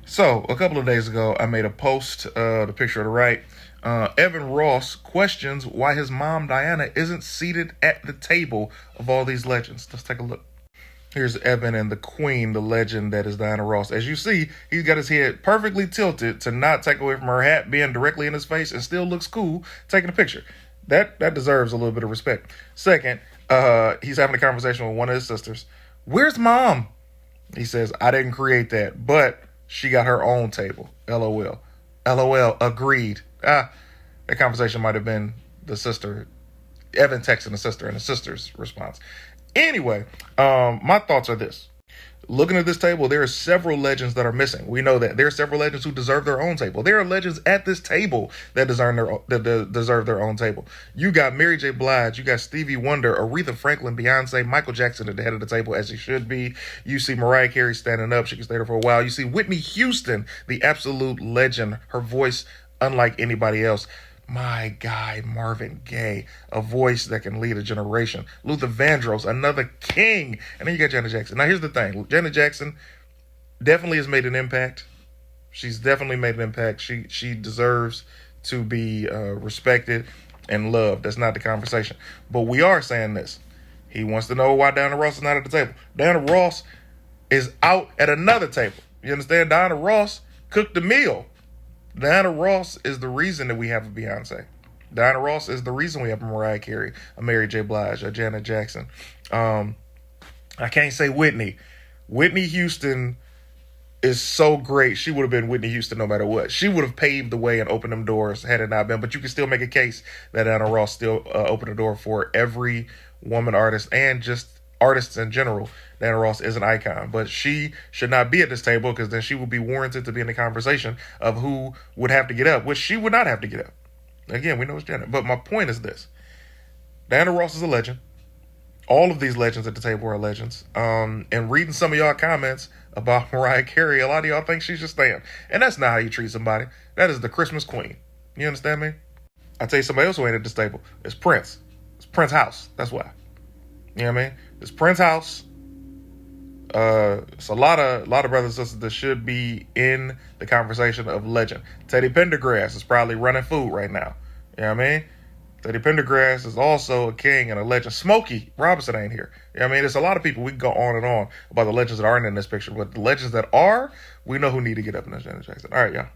So, a couple of days ago, I made a post, the picture to the right. Evan Ross questions why his mom, Diana, isn't seated at the table of all these legends. Let's take a look. Here's Evan and the queen, the legend that is Diana Ross. As you see, he's got his head perfectly tilted to not take away from her hat being directly in his face and still looks cool taking a picture. That deserves a little bit of respect. Second, he's having a conversation with one of his sisters. Where's mom? He says, I didn't create that, but she got her own table. LOL. LOL. Agreed. That conversation might have been the sister, Evan texting the sister and the sister's response. Anyway, my thoughts are this. Looking at this table, there are several legends that are missing. We know that there are several legends who deserve their own table. There are legends at this table that deserve their own table. You got Mary J. Blige, you got Stevie Wonder, Aretha Franklin, Beyonce, Michael Jackson at the head of the table as he should be. You see Mariah Carey standing up. She can stay there for a while. You see Whitney Houston, the absolute legend. Her voice unlike anybody else. My guy, Marvin Gaye, a voice that can lead a generation. Luther Vandross, another king. And then you got Janet Jackson. Now, here's the thing. Janet Jackson definitely has made an impact. She's definitely made an impact. She deserves to be respected and loved. That's not the conversation. But we are saying this. He wants to know why Diana Ross is not at the table. Diana Ross is out at another table. You understand? Diana Ross cooked the meal. Diana Ross is the reason that we have a Beyonce. Diana Ross is the reason we have a Mariah Carey, a Mary J. Blige, a Janet Jackson. I can't say Whitney. Whitney Houston is so great. She would have been Whitney Houston no matter what. She would have paved the way and opened them doors had it not been. But you can still make a case that Diana Ross still opened the door for every woman artist and just artists in general. Diana Ross is an icon, but she should not be at this table because then she would be warranted to be in the conversation of who would have to get up, which she would not have to get up. Again, we know it's Janet. But my point is this. Diana Ross is a legend. All of these legends at the table are legends. And reading some of y'all comments about Mariah Carey, a lot of y'all think she should stand. And that's not how you treat somebody. That is the Christmas queen. You understand me? I'll tell you somebody else who ain't at this table. It's Prince. It's Prince House. That's why. You know what I mean? It's Prince House. It's a lot of brothers and sisters that should be in the conversation of legend. Teddy Pendergrass is probably running food right now. You know what I mean? Teddy Pendergrass is also a king and a legend. Smokey Robinson ain't here. You know what I mean? There's a lot of people. We can go on and on about the legends that aren't in this picture, but the legends that are, we know who need to get up in this Janet Jackson. All right, y'all.